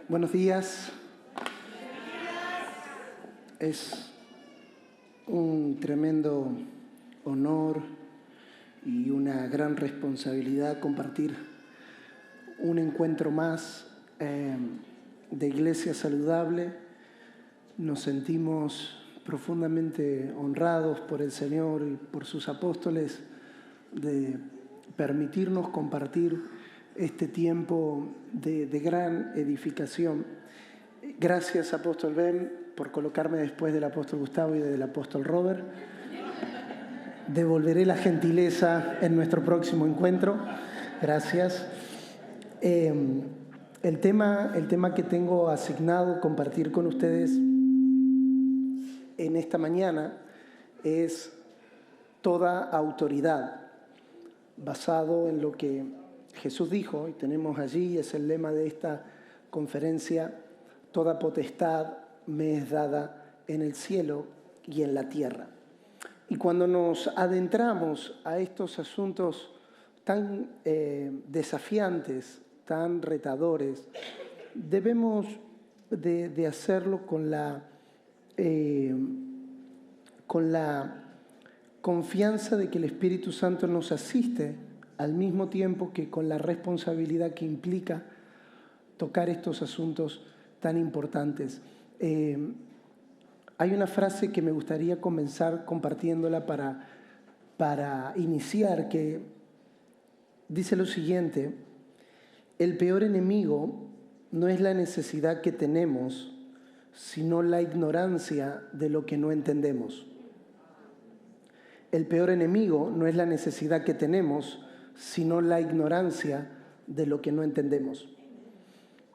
Buenos días. Es un tremendo honor y una gran responsabilidad compartir un encuentro más de Iglesia Saludable. Nos sentimos profundamente honrados por el Señor y por sus apóstoles de permitirnos compartir este tiempo de gran edificación. Gracias, apóstol Ben, por colocarme después del apóstol Gustavo y del apóstol Robert. Devolveré la gentileza en nuestro próximo encuentro. Gracias. El tema que tengo asignado compartir con ustedes en esta mañana es toda autoridad, basado en lo que Jesús dijo, y tenemos allí, es el lema de esta conferencia: toda potestad me es dada en el cielo y en la tierra. Y cuando nos adentramos a estos asuntos tan desafiantes, tan retadores, debemos de hacerlo con la confianza de que el Espíritu Santo nos asiste, al mismo tiempo que con la responsabilidad que implica tocar estos asuntos tan importantes. Hay una frase que me gustaría comenzar compartiéndola para iniciar, que dice lo siguiente: el peor enemigo no es la necesidad que tenemos, sino la ignorancia de lo que no entendemos. El peor enemigo no es la necesidad que tenemos, sino la ignorancia de lo que no entendemos.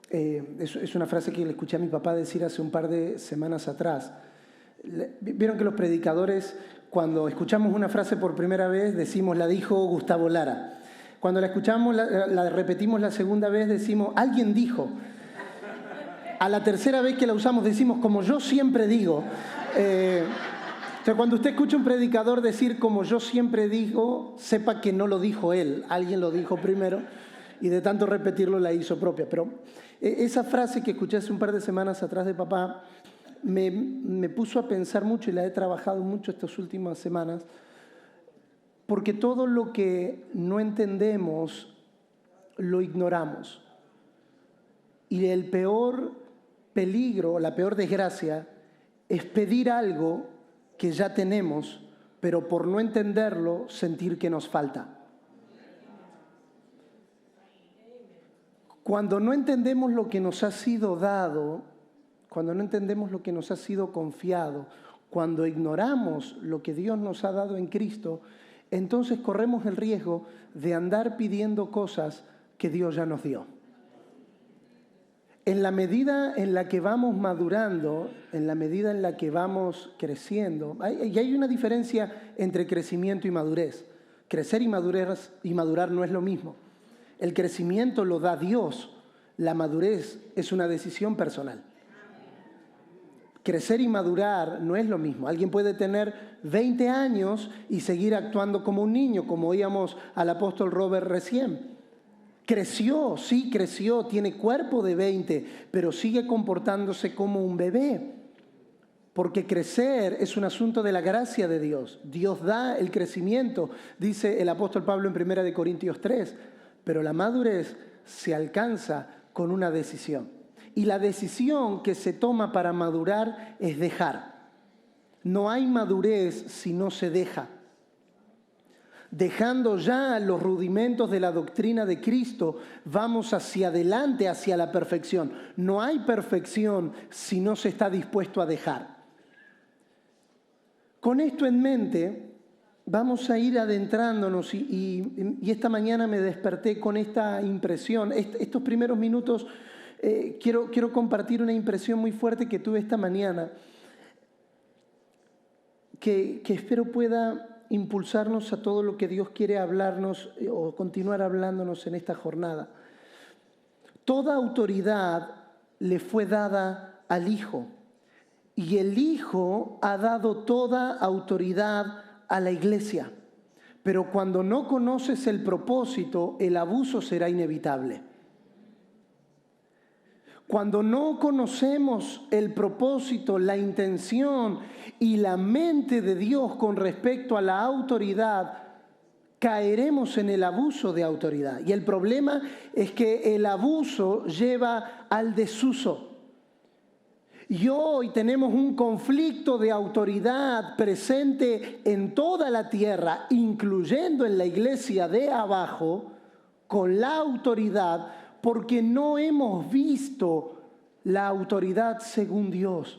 Es una frase que le escuché a mi papá decir hace un par de semanas atrás. Vieron que los predicadores, cuando escuchamos una frase por primera vez, decimos la dijo Gustavo Lara. Cuando la escuchamos, la repetimos la segunda vez, decimos alguien dijo. A la tercera vez que la usamos decimos como yo siempre digo. Entonces, cuando usted escucha a un predicador decir como yo siempre digo, sepa que no lo dijo él, alguien lo dijo primero y de tanto repetirlo la hizo propia. Pero esa frase que escuché hace un par de semanas atrás de papá me puso a pensar mucho, y la he trabajado mucho estas últimas semanas, porque todo lo que no entendemos lo ignoramos. Y el peor peligro, la peor desgracia, es pedir algo que ya tenemos, pero por no entenderlo, sentir que nos falta. Cuando no entendemos lo que nos ha sido dado, cuando no entendemos lo que nos ha sido confiado, cuando ignoramos lo que Dios nos ha dado en Cristo, entonces corremos el riesgo de andar pidiendo cosas que Dios ya nos dio. En la medida en la que vamos madurando, en la medida en la que vamos creciendo, hay una diferencia entre crecimiento y madurez. Crecer y madurar no es lo mismo. El crecimiento lo da Dios, la madurez es una decisión personal. Crecer y madurar no es lo mismo. Alguien puede tener 20 años y seguir actuando como un niño, como oíamos al apóstol Robert recién. Creció, sí creció, tiene cuerpo de 20, pero sigue comportándose como un bebé. Porque crecer es un asunto de la gracia de Dios. Dios da el crecimiento, dice el apóstol Pablo en 1 Corintios 3. Pero la madurez se alcanza con una decisión. Y la decisión que se toma para madurar es dejar. No hay madurez si no se deja. Dejando ya los rudimentos de la doctrina de Cristo, vamos hacia adelante, hacia la perfección. No hay perfección si no se está dispuesto a dejar. Con esto en mente, vamos a ir adentrándonos y esta mañana me desperté con esta impresión. Estos primeros minutos quiero compartir una impresión muy fuerte que tuve esta mañana, que espero pueda impulsarnos a todo lo que Dios quiere hablarnos o continuar hablándonos en esta jornada. Toda autoridad le fue dada al Hijo, y el Hijo ha dado toda autoridad a la Iglesia. Pero cuando no conoces el propósito, el abuso será inevitable. Cuando no conocemos el propósito, la intención y la mente de Dios con respecto a la autoridad, caeremos en el abuso de autoridad. Y el problema es que el abuso lleva al desuso. Y hoy tenemos un conflicto de autoridad presente en toda la tierra, incluyendo en la iglesia de abajo, con la autoridad, porque no hemos visto la autoridad según Dios.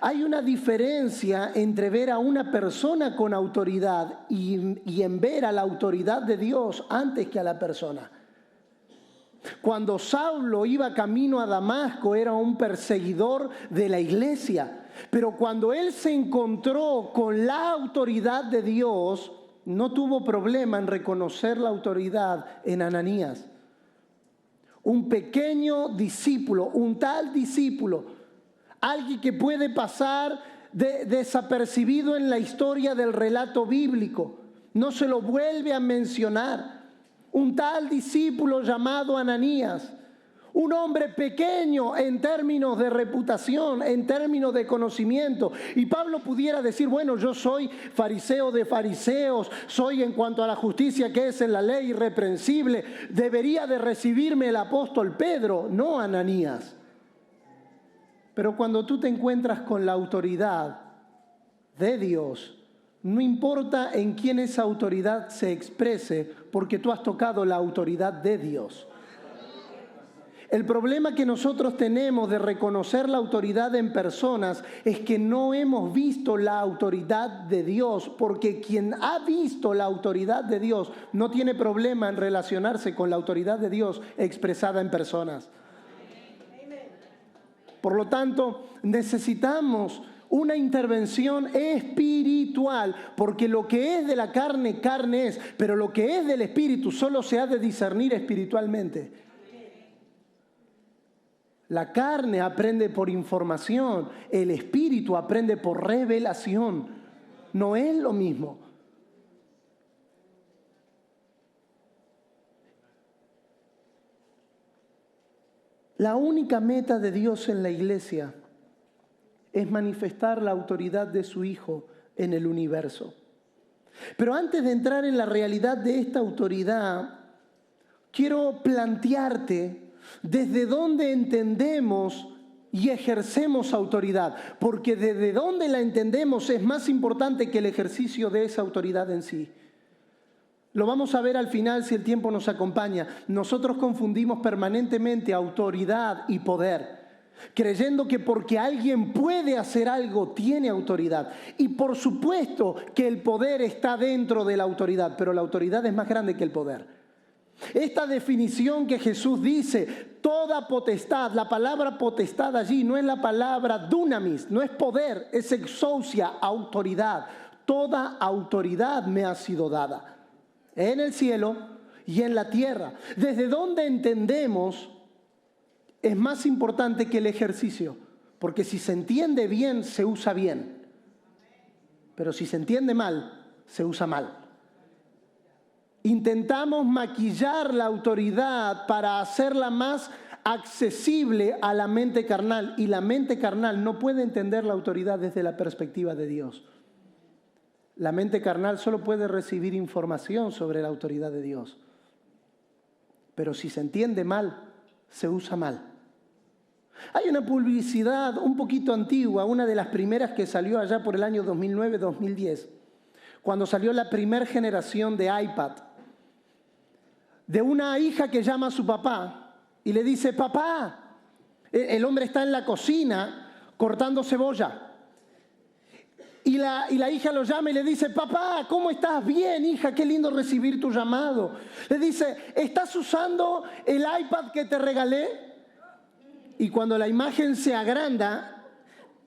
Hay una diferencia entre ver a una persona con autoridad y en ver a la autoridad de Dios antes que a la persona. Cuando Saulo iba camino a Damasco era un perseguidor de la iglesia, pero cuando él se encontró con la autoridad de Dios, no tuvo problema en reconocer la autoridad en Ananías. Un pequeño discípulo, un tal discípulo, alguien que puede pasar desapercibido en la historia del relato bíblico, no se lo vuelve a mencionar. Un tal discípulo llamado Ananías, un hombre pequeño en términos de reputación, en términos de conocimiento. Y Pablo pudiera decir, bueno, yo soy fariseo de fariseos, soy en cuanto a la justicia que es en la ley irreprensible, debería de recibirme el apóstol Pedro, no Ananías. Pero cuando tú te encuentras con la autoridad de Dios, no importa en quién esa autoridad se exprese, porque tú has tocado la autoridad de Dios. El problema que nosotros tenemos de reconocer la autoridad en personas es que no hemos visto la autoridad de Dios, porque quien ha visto la autoridad de Dios no tiene problema en relacionarse con la autoridad de Dios expresada en personas. Por lo tanto, necesitamos una intervención espiritual, porque lo que es de la carne, carne es, pero lo que es del espíritu solo se ha de discernir espiritualmente. La carne aprende por información, el espíritu aprende por revelación. No es lo mismo. La única meta de Dios en la iglesia es manifestar la autoridad de su Hijo en el universo. Pero antes de entrar en la realidad de esta autoridad, quiero plantearte desde dónde entendemos y ejercemos autoridad, porque desde dónde la entendemos es más importante que el ejercicio de esa autoridad en sí. Lo vamos a ver al final si el tiempo nos acompaña. Nosotros confundimos permanentemente autoridad y poder, creyendo que porque alguien puede hacer algo, tiene autoridad. Y por supuesto que el poder está dentro de la autoridad, pero la autoridad es más grande que el poder. Esta definición que Jesús dice, toda potestad, la palabra potestad allí no es la palabra dunamis, no es poder, es exousia, autoridad. Toda autoridad me ha sido dada en el cielo y en la tierra. Desde donde entendemos es más importante que el ejercicio, porque si se entiende bien, se usa bien, pero si se entiende mal, se usa mal. Intentamos maquillar la autoridad para hacerla más accesible a la mente carnal, y la mente carnal no puede entender la autoridad desde la perspectiva de Dios. La mente carnal solo puede recibir información sobre la autoridad de Dios, pero si se entiende mal, se usa mal. Hay una publicidad un poquito antigua, una de las primeras que salió allá por el año 2009-2010, cuando salió la primera generación de iPad, de una hija que llama a su papá y le dice, papá, el hombre está en la cocina cortando cebolla. Y la hija lo llama y le dice, papá, ¿cómo estás? Bien, hija, qué lindo recibir tu llamado. Le dice, ¿estás usando el iPad que te regalé? Y cuando la imagen se agranda,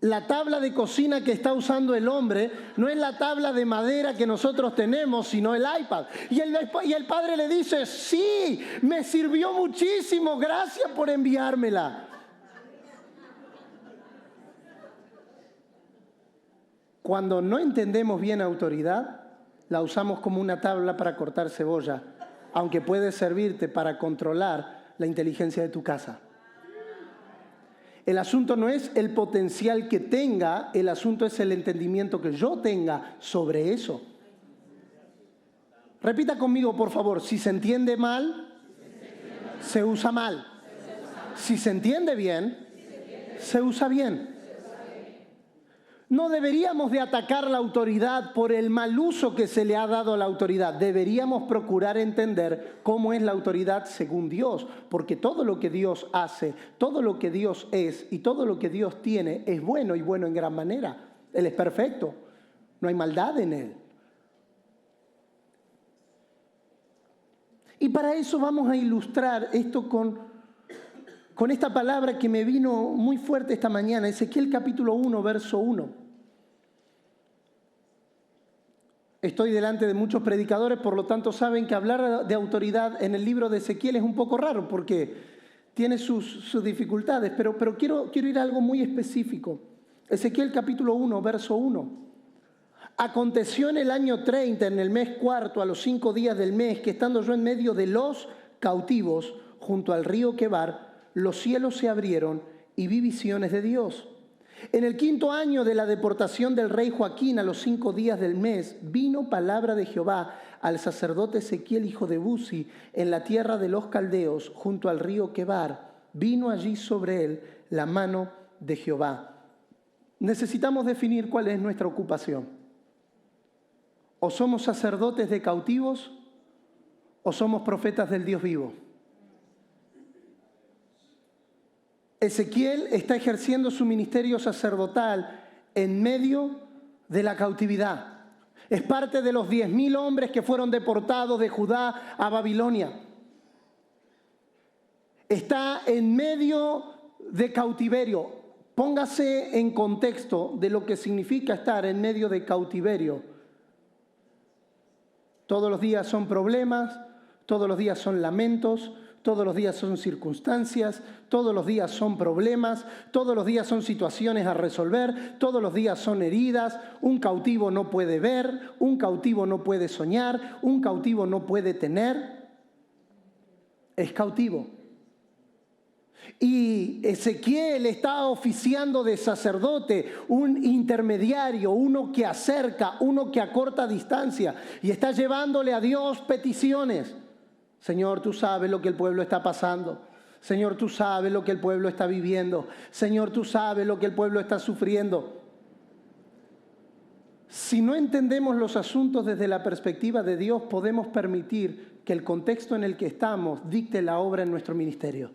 la tabla de cocina que está usando el hombre no es la tabla de madera que nosotros tenemos, sino el iPad. Y el padre le dice, sí, me sirvió muchísimo, gracias por enviármela. Cuando no entendemos bien autoridad, la usamos como una tabla para cortar cebolla, aunque puede servirte para controlar la inteligencia de tu casa. El asunto no es el potencial que tenga, el asunto es el entendimiento que yo tenga sobre eso. Repita conmigo, por favor, si se entiende mal, se usa mal. Si se entiende bien, se usa bien. No deberíamos de atacar la autoridad por el mal uso que se le ha dado a la autoridad. Deberíamos procurar entender cómo es la autoridad según Dios, porque todo lo que Dios hace, todo lo que Dios es y todo lo que Dios tiene es bueno y bueno en gran manera. Él es perfecto, no hay maldad en Él. Y para eso vamos a ilustrar esto con esta palabra que me vino muy fuerte esta mañana, Ezequiel capítulo 1, verso 1. Estoy delante de muchos predicadores, por lo tanto saben que hablar de autoridad en el libro de Ezequiel es un poco raro porque tiene sus dificultades, pero quiero ir a algo muy específico. Ezequiel capítulo 1, verso 1. Aconteció en el año 30, en el mes cuarto, a los 5 días del mes, que estando yo en medio de los cautivos, junto al río Quebar, los cielos se abrieron y vi visiones de Dios. En el 5.º año de la deportación del rey Joaquín, a los 5 días del mes, vino palabra de Jehová al sacerdote Ezequiel, hijo de Buzi, en la tierra de los caldeos, junto al río Quebar. Vino allí sobre él la mano de Jehová. Necesitamos definir cuál es nuestra ocupación. O somos sacerdotes de cautivos o somos profetas del Dios vivo. Ezequiel está ejerciendo su ministerio sacerdotal en medio de la cautividad. Es parte de los 10.000 hombres que fueron deportados de Judá a Babilonia. Está en medio de cautiverio. Póngase en contexto de lo que significa estar en medio de cautiverio. Todos los días son problemas, todos los días son lamentos, todos los días son circunstancias, todos los días son problemas, todos los días son situaciones a resolver, todos los días son heridas. Un cautivo no puede ver, un cautivo no puede soñar, un cautivo no puede tener. Es cautivo. Y Ezequiel está oficiando de sacerdote, un intermediario, uno que acerca, uno que acorta distancia, y está llevándole a Dios peticiones. Señor, tú sabes lo que el pueblo está pasando. Señor, tú sabes lo que el pueblo está viviendo. Señor, tú sabes lo que el pueblo está sufriendo. Si no entendemos los asuntos desde la perspectiva de Dios, podemos permitir que el contexto en el que estamos dicte la obra en nuestro ministerio.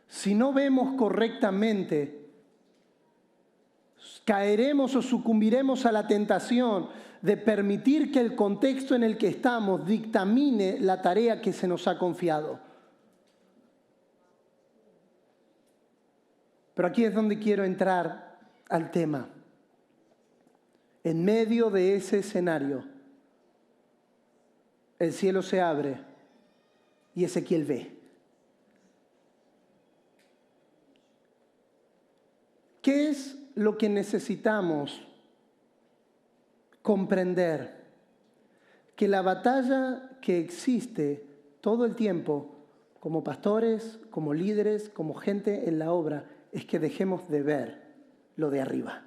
Si no vemos correctamente, caeremos o sucumbiremos a la tentación de permitir que el contexto en el que estamos dictamine la tarea que se nos ha confiado. Pero aquí es donde quiero entrar al tema. En medio de ese escenario, el cielo se abre y Ezequiel ve. ¿Qué es lo que necesitamos comprender? Que la batalla que existe todo el tiempo, como pastores, como líderes, como gente en la obra, es que dejemos de ver lo de arriba.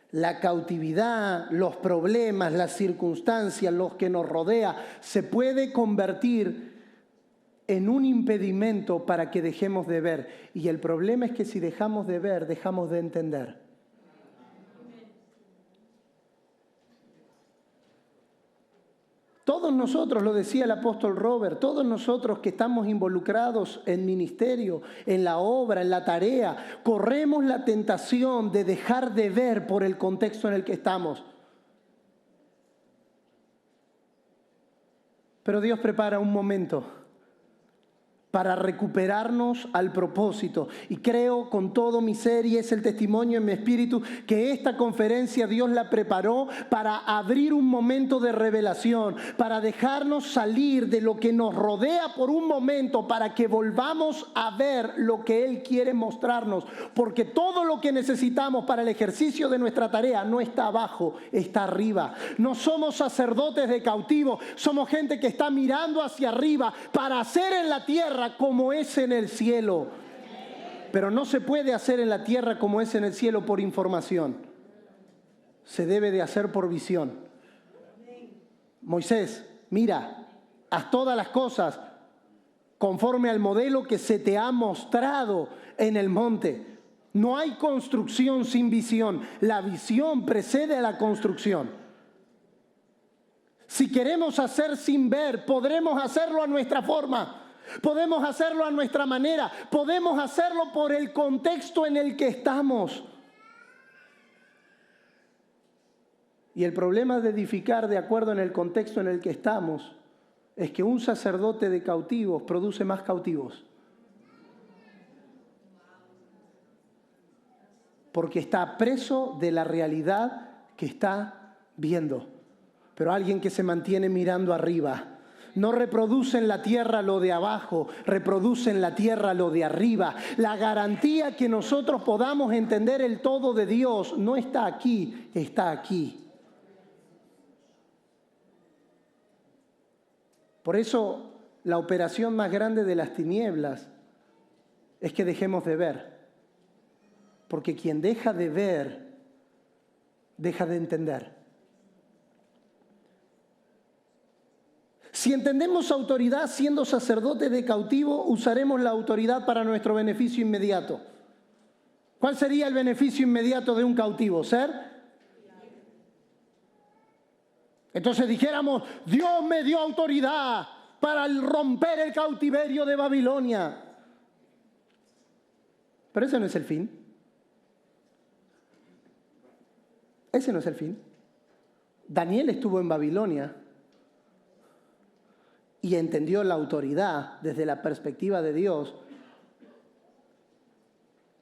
La cautividad, los problemas, las circunstancias, los que nos rodea, se puede convertir en un impedimento para que dejemos de ver. Y el problema es que si dejamos de ver, dejamos de entender. Todos nosotros, lo decía el apóstol Robert, todos nosotros que estamos involucrados en ministerio, en la obra, en la tarea, corremos la tentación de dejar de ver por el contexto en el que estamos. Pero Dios prepara un momento para recuperarnos al propósito. Y creo con todo mi ser, y es el testimonio en mi espíritu, que esta conferencia Dios la preparó para abrir un momento de revelación, para dejarnos salir de lo que nos rodea por un momento, para que volvamos a ver lo que Él quiere mostrarnos. Porque todo lo que necesitamos para el ejercicio de nuestra tarea no está abajo, está arriba. No somos sacerdotes de cautivo, somos gente que está mirando hacia arriba para hacer en la tierra como es en el cielo. Pero no se puede hacer en la tierra como es en el cielo por información. Se debe de hacer por visión. Moisés, mira, haz todas las cosas conforme al modelo que se te ha mostrado en el monte. No hay construcción sin visión. La visión precede a la construcción. Si queremos hacer sin ver, podremos hacerlo a nuestra forma. Podemos hacerlo a nuestra manera, podemos hacerlo por el contexto en el que estamos. Y el problema de edificar de acuerdo en el contexto en el que estamos es que un sacerdote de cautivos produce más cautivos. Porque está preso de la realidad que está viendo. Pero alguien que se mantiene mirando arriba, no reproduce en la tierra lo de abajo, reproduce en la tierra lo de arriba. La garantía que nosotros podamos entender el todo de Dios no está aquí, está aquí. Por eso la operación más grande de las tinieblas es que dejemos de ver. Porque quien deja de ver, deja de entender. Si entendemos autoridad siendo sacerdotes de cautivo, usaremos la autoridad para nuestro beneficio inmediato. ¿Cuál sería el beneficio inmediato de un cautivo? Ser. Entonces dijéramos, Dios me dio autoridad para romper el cautiverio de Babilonia. Pero ese no es el fin. Ese no es el fin. Daniel estuvo en Babilonia y entendió la autoridad desde la perspectiva de Dios.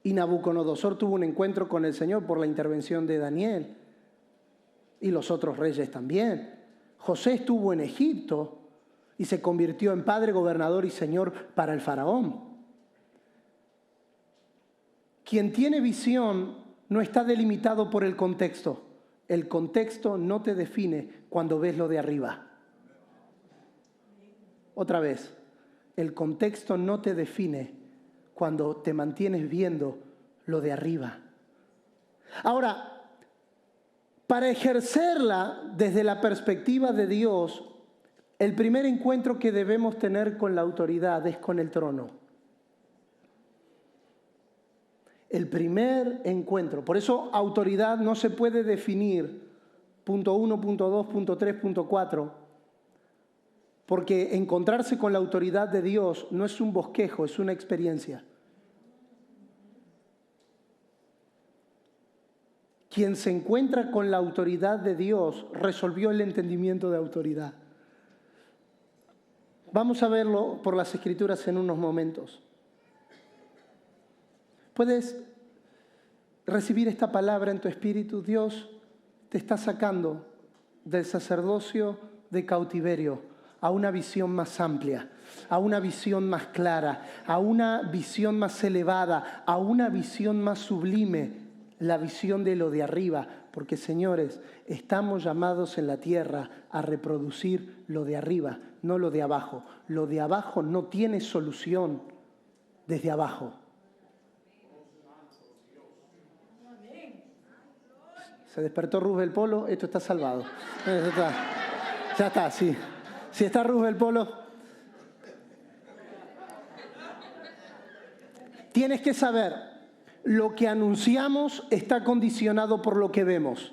Y Nabucodonosor tuvo un encuentro con el Señor por la intervención de Daniel. Y los otros reyes también. José estuvo en Egipto y se convirtió en padre, gobernador y señor para el faraón. Quien tiene visión no está delimitado por el contexto. El contexto no te define cuando ves lo de arriba. Otra vez, el contexto no te define cuando te mantienes viendo lo de arriba. Ahora, para ejercerla desde la perspectiva de Dios, el primer encuentro que debemos tener con la autoridad es con el trono. El primer encuentro. Por eso autoridad no se puede definir, punto 1, punto 2, punto 3, punto 4, porque encontrarse con la autoridad de Dios no es un bosquejo, es una experiencia. Quien se encuentra con la autoridad de Dios resolvió el entendimiento de autoridad. Vamos a verlo por las Escrituras en unos momentos. ¿Puedes recibir esta palabra en tu espíritu? Dios te está sacando del sacerdocio de cautiverio a una visión más amplia, a una visión más clara, a una visión más elevada, a una visión más sublime, la visión de lo de arriba. Porque, señores, estamos llamados en la tierra a reproducir lo de arriba, no lo de abajo. Lo de abajo no tiene solución desde abajo. Se despertó Rubén Polo, esto está salvado. Ya está, sí. Si está Rubén Polo, tienes que saber, lo que anunciamos está condicionado por lo que vemos.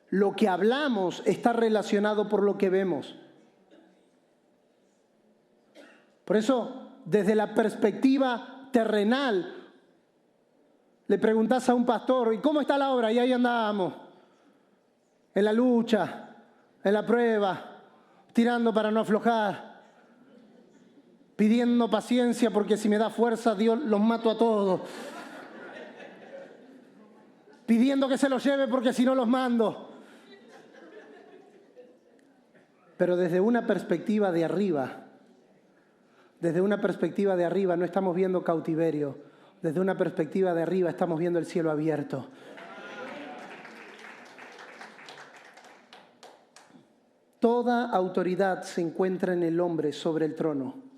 Lo que hablamos está relacionado por lo que vemos. Por eso, desde la perspectiva terrenal, le preguntás a un pastor, ¿y cómo está la obra? Y ahí andábamos, en la lucha, en la prueba, tirando para no aflojar. pidiendo paciencia porque si me da fuerza Dios los mato a todos. Pidiendo que se los lleve porque si no los mando. Pero desde una perspectiva de arriba, no estamos viendo cautiverio. Desde una perspectiva de arriba estamos viendo el cielo abierto. Toda autoridad se encuentra en el hombre sobre el trono.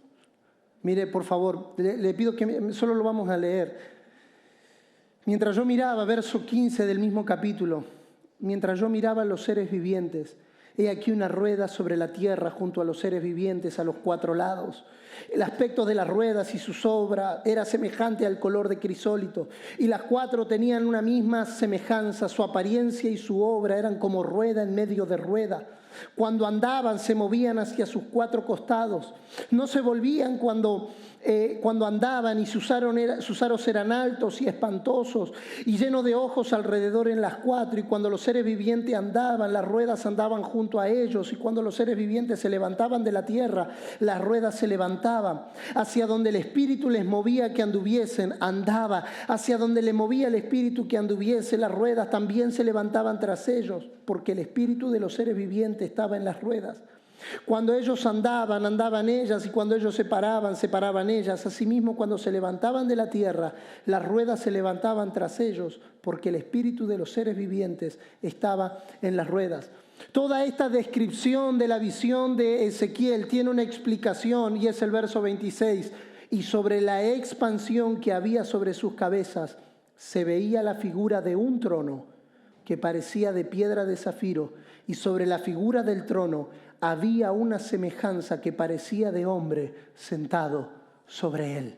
Mire, por favor, le pido que solo lo vamos a leer. Mientras yo miraba, verso 15 del mismo capítulo, mientras yo miraba a los seres vivientes, he aquí una rueda sobre la tierra junto a los seres vivientes a los 4 lados. El aspecto de las ruedas y su sobra era semejante al color de crisólito, y las 4 tenían una misma semejanza. Su apariencia y su obra eran como rueda en medio de rueda. Cuando andaban se movían hacia sus 4 costados. No se volvían cuando andaban, y sus aros eran altos y espantosos y llenos de ojos alrededor en las 4. Y cuando los seres vivientes andaban, las ruedas andaban junto a ellos. Y cuando los seres vivientes se levantaban de la tierra, las ruedas se levantaban. Hacia donde el Espíritu les movía que anduviesen, andaba. Hacia donde le movía el Espíritu que anduviese, las ruedas también se levantaban tras ellos, porque el Espíritu de los seres vivientes estaba en las ruedas. Cuando ellos andaban, andaban ellas, y cuando ellos se paraban, se paraban ellas. Asimismo, cuando se levantaban de la tierra, las ruedas se levantaban tras ellos, porque el espíritu de los seres vivientes estaba en las ruedas. Toda esta descripción de la visión de Ezequiel tiene una explicación, y es el verso 26. Y sobre la expansión que había sobre sus cabezas, se veía la figura de un trono que parecía de piedra de zafiro, y sobre la figura del trono había una semejanza que parecía de hombre sentado sobre él.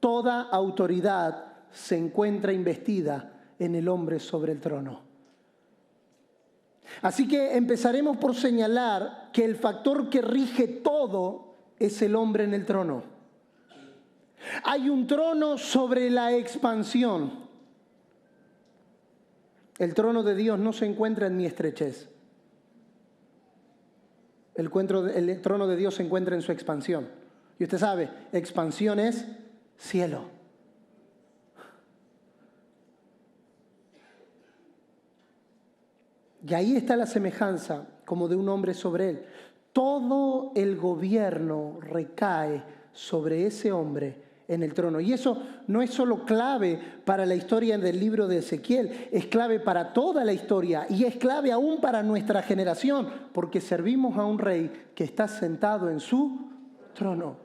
Toda autoridad se encuentra investida en el hombre sobre el trono. Así que empezaremos por señalar que el factor que rige todo es el hombre en el trono. Hay un trono sobre la expansión. El trono de Dios no se encuentra en mi estrechez. El trono de Dios se encuentra en su expansión. Y usted sabe, expansión es cielo. Y ahí está la semejanza como de un hombre sobre él. Todo el gobierno recae sobre ese hombre en el trono. Y eso no es solo clave para la historia del libro de Ezequiel, es clave para toda la historia y es clave aún para nuestra generación, porque servimos a un rey que está sentado en su trono.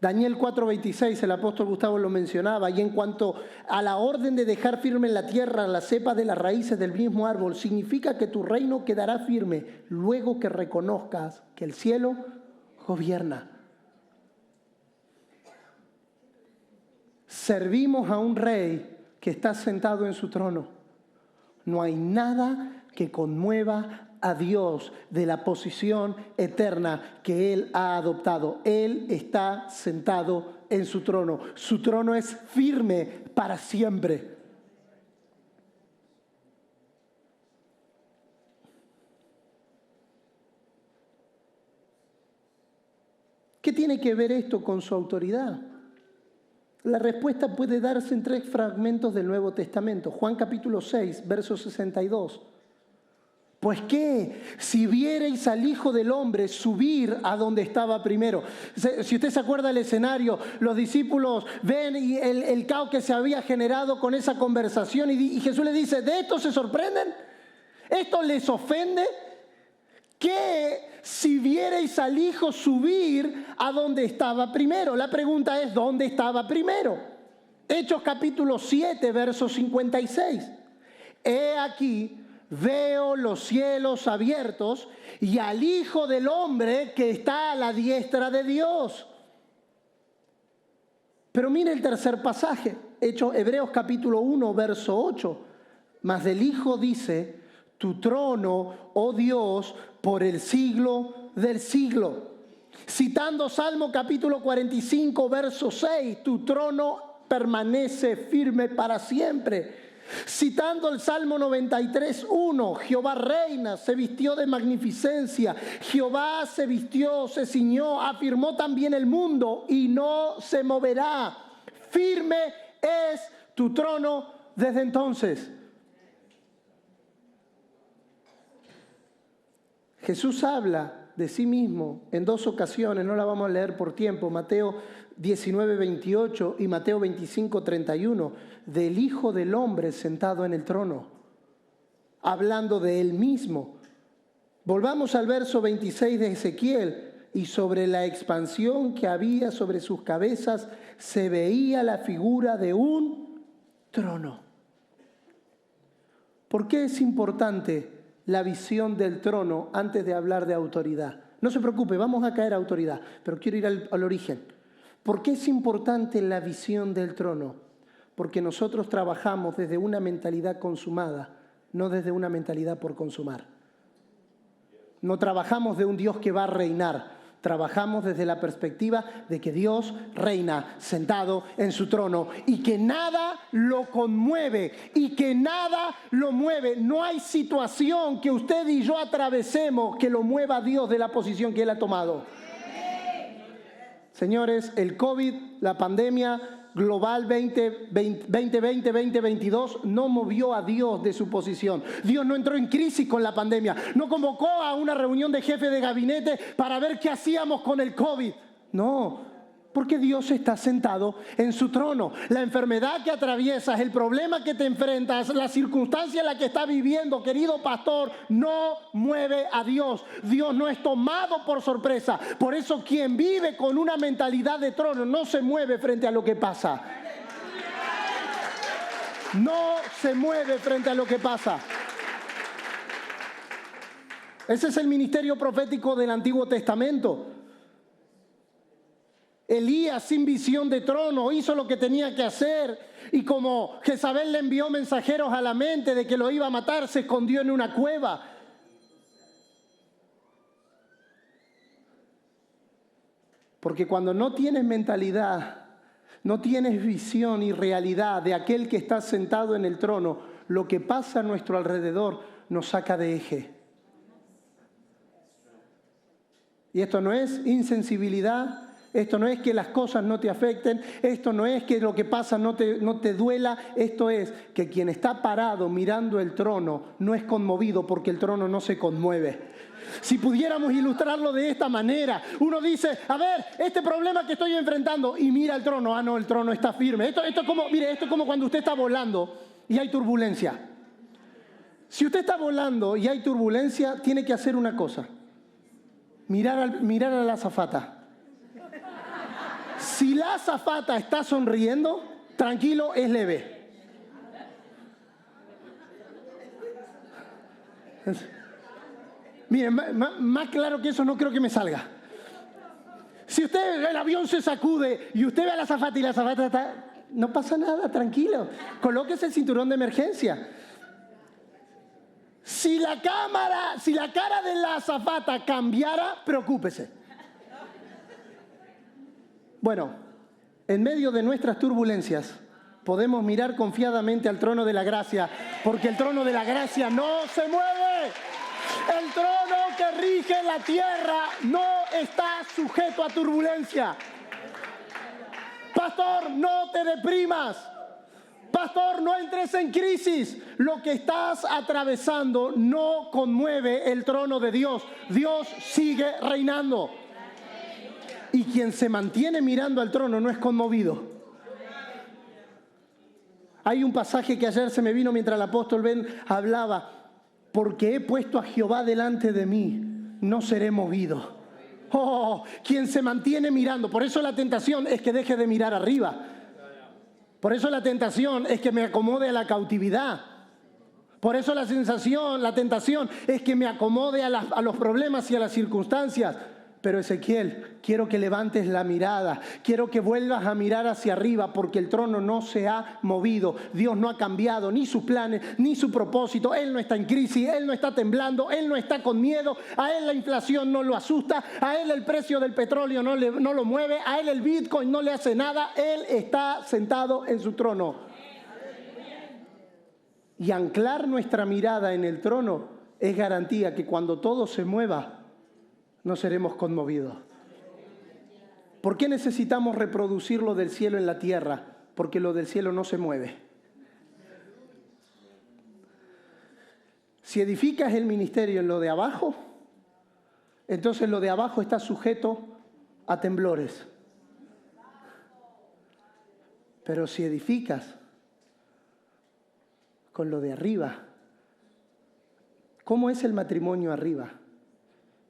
Daniel 4:26, el apóstol Gustavo lo mencionaba, y en cuanto a la orden de dejar firme en la tierra la cepa de las raíces del mismo árbol, significa que tu reino quedará firme luego que reconozcas que el cielo gobierna. Servimos a un rey que está sentado en su trono. No hay nada que conmueva a Dios de la posición eterna que Él ha adoptado. Él está sentado en su trono. Su trono es firme para siempre. ¿Qué tiene que ver esto con su autoridad? La respuesta puede darse en 3 fragmentos del Nuevo Testamento. Juan capítulo 6, verso 62. Pues qué, si viereis al Hijo del Hombre subir a donde estaba primero. Si usted se acuerda del escenario, los discípulos ven y el caos que se había generado con esa conversación, y Jesús les dice, ¿de esto se sorprenden? ¿Esto les ofende? Que si viereis al Hijo subir a donde estaba primero. La pregunta es, ¿dónde estaba primero? Hechos capítulo 7, verso 56. He aquí, veo los cielos abiertos y al Hijo del Hombre que está a la diestra de Dios. Pero mire el tercer pasaje, Hebreos capítulo 1, verso 8. Mas del Hijo dice, tu trono, oh Dios, por el siglo del siglo. Citando Salmo capítulo 45, verso 6, tu trono permanece firme para siempre. Citando el Salmo 93:1, Jehová reina, se vistió de magnificencia, Jehová se vistió, se ciñó, afirmó también el mundo y no se moverá. Firme es tu trono desde entonces. Jesús habla de sí mismo en dos ocasiones, no la vamos a leer por tiempo, Mateo 19:28 y Mateo 25:31, del Hijo del Hombre sentado en el trono, hablando de él mismo. Volvamos al verso 26 de Ezequiel: y sobre la expansión que había sobre sus cabezas se veía la figura de un trono. ¿Por qué es importante la visión del trono antes de hablar de autoridad? No se preocupe, vamos a caer a autoridad, pero quiero ir al origen. ¿Por qué es importante la visión del trono? Porque nosotros trabajamos desde una mentalidad consumada, no desde una mentalidad por consumar. No trabajamos de un Dios que va a reinar, trabajamos desde la perspectiva de que Dios reina sentado en su trono y que nada lo conmueve y que nada lo mueve. No hay situación que usted y yo atravesemos que lo mueva a Dios de la posición que Él ha tomado. Señores, el COVID, la pandemia global 2020-2022 no movió a Dios de su posición. Dios no entró en crisis con la pandemia, no convocó a una reunión de jefes de gabinete para ver qué hacíamos con el COVID. No, porque Dios está sentado en su trono. La enfermedad que atraviesas, el problema que te enfrentas, la circunstancia en la que estás viviendo, querido pastor, no mueve a Dios. Dios no es tomado por sorpresa. Por eso quien vive con una mentalidad de trono no se mueve frente a lo que pasa. No se mueve frente a lo que pasa. Ese es el ministerio profético del Antiguo Testamento. Elías, sin visión de trono, hizo lo que tenía que hacer y como Jezabel le envió mensajeros a la mente de que lo iba a matar, se escondió en una cueva. Porque cuando no tienes mentalidad, no tienes visión y realidad de aquel que está sentado en el trono, lo que pasa a nuestro alrededor nos saca de eje. Y esto no es insensibilidad. Esto no es que las cosas no te afecten, esto no es que lo que pasa no te duela, esto es que quien está parado mirando el trono no es conmovido porque el trono no se conmueve. Si pudiéramos ilustrarlo de esta manera, uno dice, a ver, este problema que estoy enfrentando, y mira el trono, ah no, el trono está firme. Esto es como cuando usted está volando y hay turbulencia. Si usted está volando y hay turbulencia, tiene que hacer una cosa, mirar a la azafata. Si la azafata está sonriendo, tranquilo, es leve. Miren, más claro que eso no creo que me salga. Si el avión se sacude y usted ve a la azafata y la azafata está... No pasa nada, tranquilo. Colóquese el cinturón de emergencia. Si la cara de la azafata cambiara, preocúpese. Bueno, en medio de nuestras turbulencias podemos mirar confiadamente al trono de la gracia, porque el trono de la gracia no se mueve. El trono que rige la tierra no está sujeto a turbulencia. Pastor, no te deprimas. Pastor, no entres en crisis. Lo que estás atravesando no conmueve el trono de Dios. Dios sigue reinando. Y quien se mantiene mirando al trono no es conmovido. Hay un pasaje que ayer se me vino mientras el apóstol Ben hablaba. Porque he puesto a Jehová delante de mí, no seré movido. Oh, quien se mantiene mirando. Por eso la tentación es que deje de mirar arriba. Por eso la tentación es que me acomode a la cautividad. Por eso la tentación es que me acomode a los problemas y a las circunstancias. Pero Ezequiel, quiero que levantes la mirada, quiero que vuelvas a mirar hacia arriba porque el trono no se ha movido. Dios no ha cambiado ni sus planes, ni su propósito. Él no está en crisis, Él no está temblando, Él no está con miedo. A Él la inflación no lo asusta, a Él el precio del petróleo no lo mueve, a Él el Bitcoin no le hace nada. Él está sentado en su trono. y anclar nuestra mirada en el trono es garantía que cuando todo se mueva, no seremos conmovidos. ¿Por qué necesitamos reproducir lo del cielo en la tierra? Porque lo del cielo no se mueve. Si edificas el ministerio en lo de abajo, entonces lo de abajo está sujeto a temblores. Pero si edificas con lo de arriba, ¿cómo es el matrimonio arriba?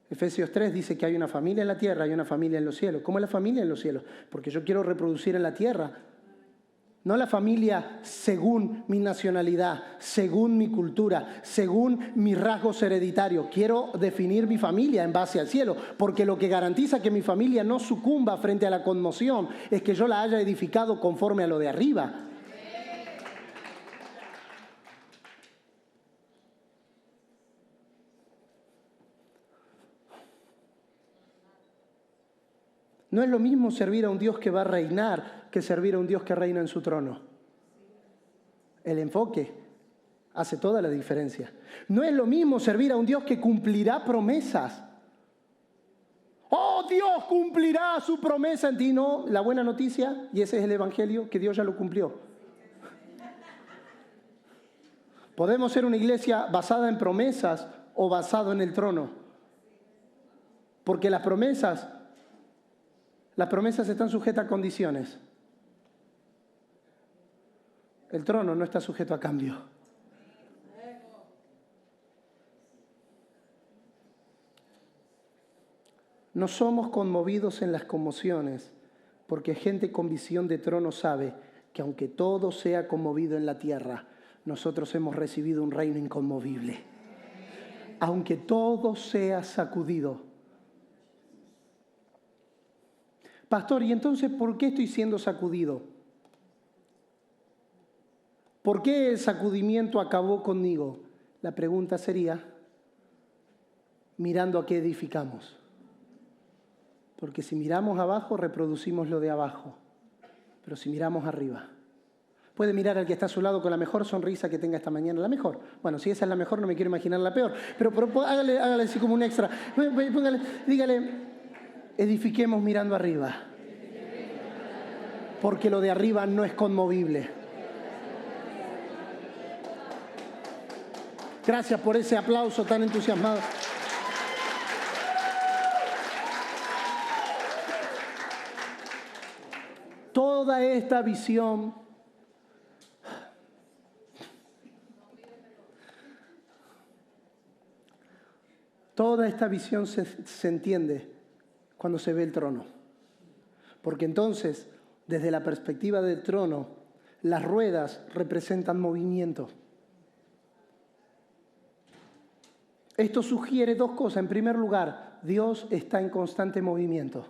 Efesios 3 dice que hay una familia en la tierra, hay una familia en los cielos. ¿Cómo es la familia en los cielos? Porque yo quiero reproducir en la tierra. No la familia según mi nacionalidad, según mi cultura, según mis rasgos hereditarios. Quiero definir mi familia en base al cielo, porque lo que garantiza que mi familia no sucumba frente a la conmoción es que yo la haya edificado conforme a lo de arriba. No es lo mismo servir a un Dios que va a reinar que servir a un Dios que reina en su trono. El enfoque hace toda la diferencia. No es lo mismo servir a un Dios que cumplirá promesas. ¡Oh, Dios cumplirá su promesa en ti! No, la buena noticia, y ese es el Evangelio, que Dios ya lo cumplió. Podemos ser una iglesia basada en promesas o basado en el trono. Porque las promesas están sujetas a condiciones. El trono no está sujeto a cambio. No somos conmovidos en las conmociones, porque gente con visión de trono sabe que aunque todo sea conmovido en la tierra, nosotros hemos recibido un reino inconmovible. Aunque todo sea sacudido. Pastor, ¿y entonces por qué estoy siendo sacudido? ¿Por qué el sacudimiento acabó conmigo? La pregunta sería, mirando a qué edificamos. Porque si miramos abajo, reproducimos lo de abajo. Pero si miramos arriba, puede mirar al que está a su lado con la mejor sonrisa que tenga esta mañana. La mejor. Bueno, si esa es la mejor, no me quiero imaginar la peor. Pero hágale así como un extra. Dígale, edifiquemos mirando arriba. Porque lo de arriba no es conmovible. Gracias por ese aplauso tan entusiasmado. Toda esta visión se entiende cuando se ve el trono. Porque entonces, desde la perspectiva del trono, las ruedas representan movimiento. Esto sugiere dos cosas. En primer lugar, Dios está en constante movimiento.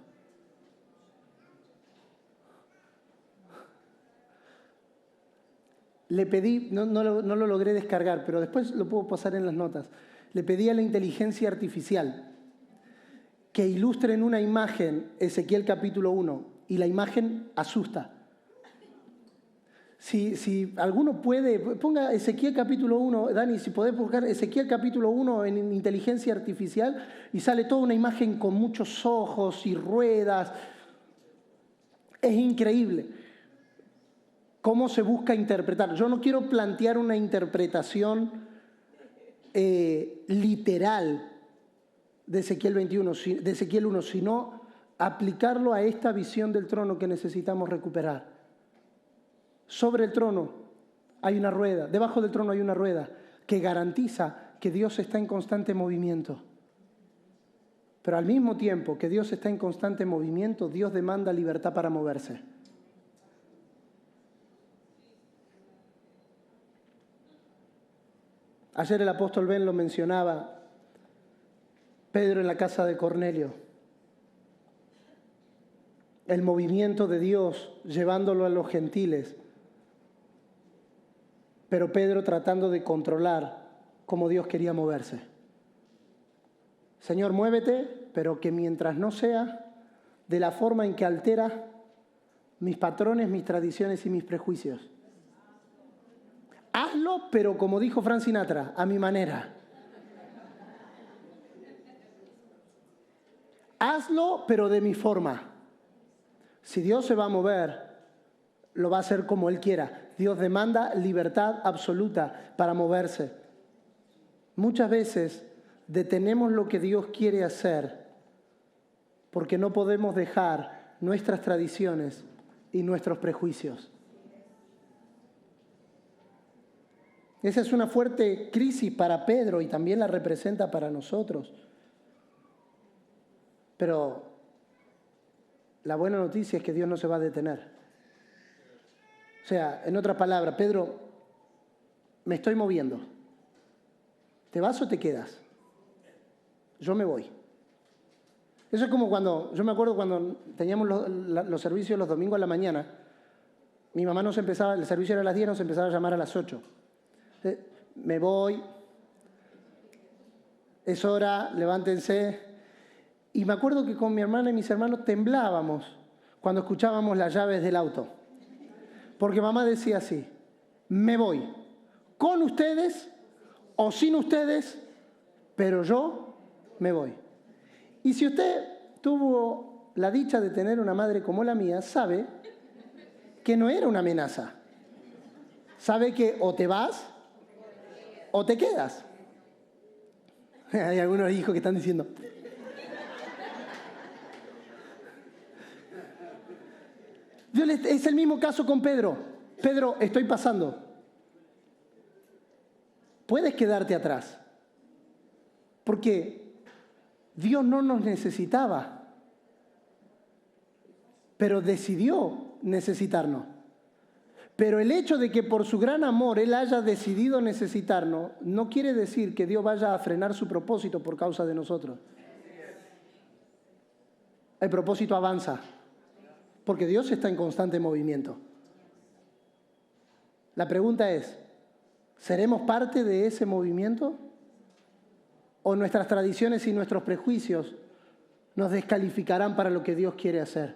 Le pedí, no lo logré descargar, pero después lo puedo pasar en las notas. Le pedí a la inteligencia artificial que ilustre en una imagen Ezequiel capítulo 1, y la imagen asusta. Si alguno puede, ponga Ezequiel capítulo 1, Dani, si podés buscar Ezequiel capítulo 1 en inteligencia artificial y sale toda una imagen con muchos ojos y ruedas. Es increíble cómo se busca interpretar. Yo no quiero plantear una interpretación literal de Ezequiel 21, de Ezequiel 1, sino aplicarlo a esta visión del trono que necesitamos recuperar. Sobre el trono hay una rueda, debajo del trono hay una rueda que garantiza que Dios está en constante movimiento. Pero al mismo tiempo que Dios está en constante movimiento, Dios demanda libertad para moverse. Ayer el apóstol Ben lo mencionaba, Pedro en la casa de Cornelio. El movimiento de Dios llevándolo a los gentiles. Pero Pedro tratando de controlar cómo Dios quería moverse. Señor, muévete, pero que mientras no sea de la forma en que altera mis patrones, mis tradiciones y mis prejuicios. Hazlo, pero como dijo Frank Sinatra, a mi manera. Hazlo, pero de mi forma. Si Dios se va a mover, lo va a hacer como Él quiera. Dios demanda libertad absoluta para moverse. Muchas veces detenemos lo que Dios quiere hacer porque no podemos dejar nuestras tradiciones y nuestros prejuicios. Esa es una fuerte crisis para Pedro y también la representa para nosotros. Pero la buena noticia es que Dios no se va a detener. O sea, en otras palabras, Pedro, me estoy moviendo. ¿Te vas o te quedas? Yo me voy. Eso es como cuando, yo me acuerdo cuando teníamos los servicios los domingos a la mañana, mi mamá nos empezaba, el servicio era a las 10, nos empezaba a llamar a las 8. Me voy, es hora, levántense. Y me acuerdo que con mi hermana y mis hermanos temblábamos cuando escuchábamos las llaves del auto. Porque mamá decía así, me voy, con ustedes o sin ustedes, pero yo me voy. Y si usted tuvo la dicha de tener una madre como la mía, sabe que no era una amenaza. Sabe que o te vas o te quedas. Hay algunos hijos que están diciendo. Es el mismo caso con Pedro. Pedro, estoy pasando. Puedes quedarte atrás. Porque Dios no nos necesitaba, pero decidió necesitarnos. Pero el hecho de que por su gran amor Él haya decidido necesitarnos, no quiere decir que Dios vaya a frenar su propósito por causa de nosotros. El propósito avanza, porque Dios está en constante movimiento. La pregunta es, ¿seremos parte de ese movimiento? ¿O nuestras tradiciones y nuestros prejuicios nos descalificarán para lo que Dios quiere hacer?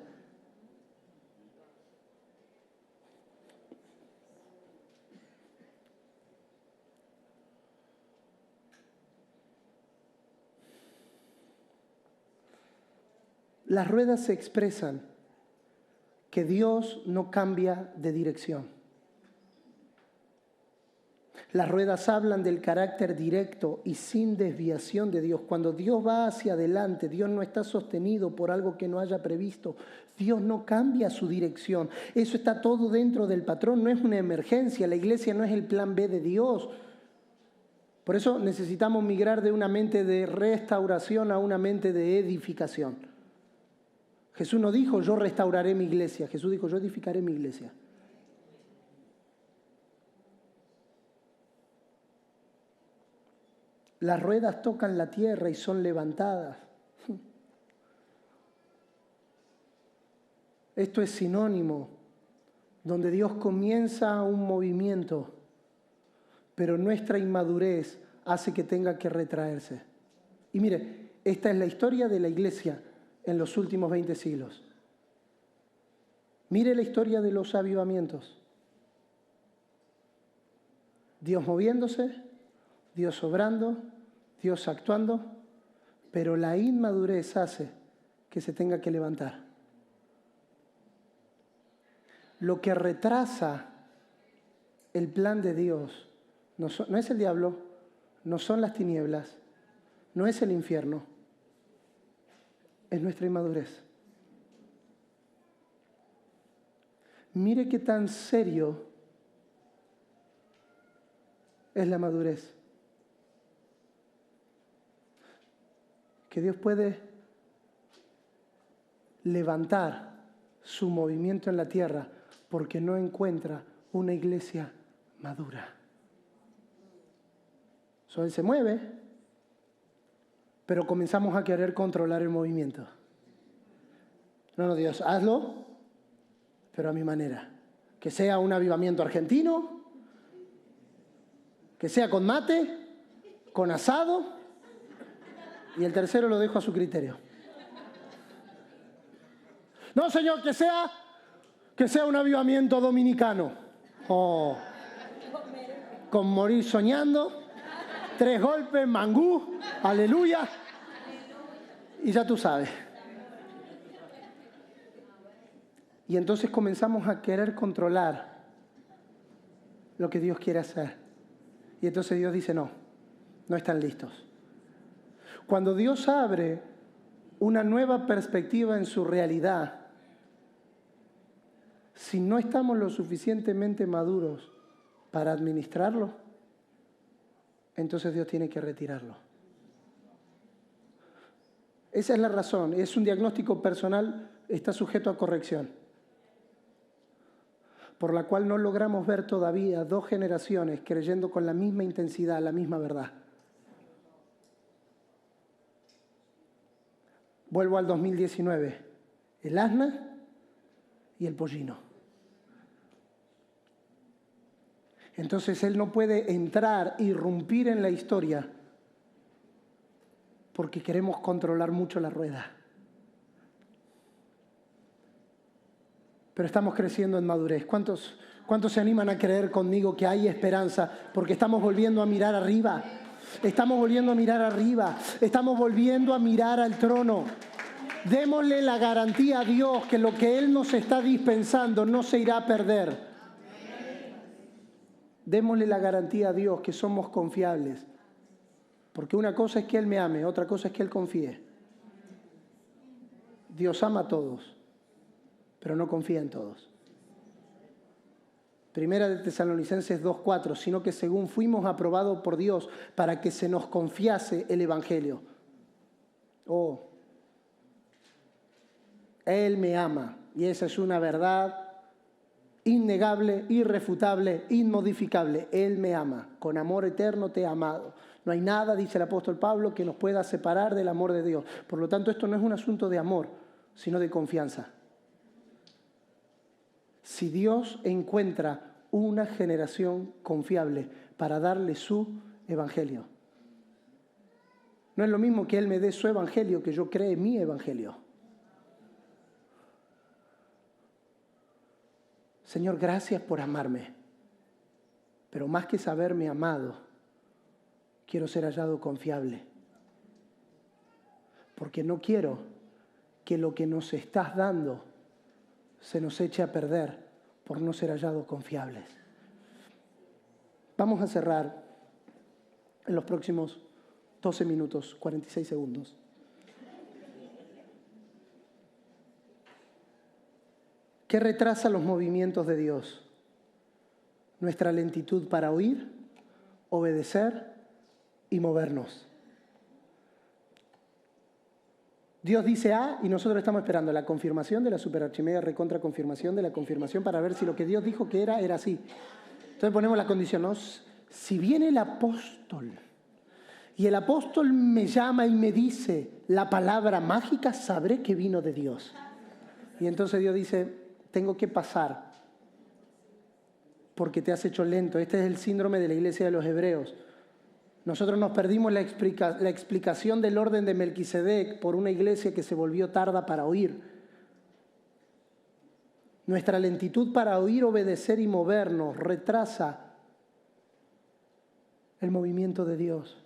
Las ruedas se expresan que Dios no cambia de dirección. Las ruedas hablan del carácter directo y sin desviación de Dios. Cuando Dios va hacia adelante, Dios no está sostenido por algo que no haya previsto. Dios no cambia su dirección. Eso está todo dentro del patrón, no es una emergencia. La iglesia no es el plan B de Dios. Por eso necesitamos migrar de una mente de restauración a una mente de edificación. Jesús no dijo, yo restauraré mi iglesia. Jesús dijo, yo edificaré mi iglesia. Las ruedas tocan la tierra y son levantadas. Esto es sinónimo, donde Dios comienza un movimiento, pero nuestra inmadurez hace que tenga que retraerse. Y mire, esta es la historia de la iglesia en los últimos 20 siglos. Mire la historia de los avivamientos. Dios moviéndose, Dios obrando, Dios actuando, pero la inmadurez hace que se tenga que levantar. Lo que retrasa el plan de Dios no es el diablo, no son las tinieblas, no es el infierno, es nuestra inmadurez. Mire qué tan serio es la madurez. Que Dios puede levantar su movimiento en la tierra porque no encuentra una iglesia madura. Él se mueve, pero comenzamos a querer controlar el movimiento. No, Dios, hazlo, pero a mi manera. Que sea un avivamiento argentino, que sea con mate, con asado, y el tercero lo dejo a su criterio. No, Señor, que sea un avivamiento dominicano. Oh. con morir soñando, 3 golpes, mangú, aleluya, y ya tú sabes. Y entonces comenzamos a querer controlar lo que Dios quiere hacer. Y entonces Dios dice, no están listos. Cuando Dios abre una nueva perspectiva en su realidad, si no estamos lo suficientemente maduros para administrarlo, entonces Dios tiene que retirarlo. Esa es la razón. Es un diagnóstico personal, está sujeto a corrección, por la cual no logramos ver todavía 2 generaciones creyendo con la misma intensidad, la misma verdad. Vuelvo al 2019. El asna y el pollino. Entonces él no puede entrar, irrumpir en la historia, porque queremos controlar mucho la rueda. Pero estamos creciendo en madurez. ¿Cuántos se animan a creer conmigo que hay esperanza? Porque estamos volviendo a mirar arriba. Estamos volviendo a mirar arriba. Estamos volviendo a mirar al trono. Démosle la garantía a Dios que lo que Él nos está dispensando no se irá a perder. Démosle la garantía a Dios que somos confiables. Porque una cosa es que Él me ame, otra cosa es que Él confíe. Dios ama a todos, pero no confía en todos. Primera de Tesalonicenses 2:4, sino que según fuimos aprobados por Dios para que se nos confiase el Evangelio. Él me ama, y esa es una verdad innegable, irrefutable, inmodificable. Él me ama, con amor eterno te he amado. No hay nada, dice el apóstol Pablo, que nos pueda separar del amor de Dios. Por lo tanto, esto no es un asunto de amor, sino de confianza. Si Dios encuentra una generación confiable para darle su evangelio, no es lo mismo que Él me dé su evangelio que yo cree mi evangelio. Señor, gracias por amarme, pero más que saberme amado, quiero ser hallado confiable, porque no quiero que lo que nos estás dando se nos eche a perder por no ser hallados confiables. Vamos a cerrar en los próximos 12 minutos, 46 segundos. ¿Qué retrasa los movimientos de Dios? Nuestra lentitud para oír, obedecer y movernos. Dios dice A y nosotros estamos esperando la confirmación de la superarchimega recontra confirmación de la confirmación para ver si lo que Dios dijo que era así. Entonces ponemos la condición, ¿no? Si viene el apóstol y el apóstol me llama y me dice la palabra mágica, sabré que vino de Dios. Y entonces Dios dice, tengo que pasar porque te has hecho lento. Este es el síndrome de la iglesia de los hebreos. Nosotros nos perdimos la explicación del orden de Melquisedec por una iglesia que se volvió tarda para oír. Nuestra lentitud para oír, obedecer y movernos retrasa el movimiento de Dios.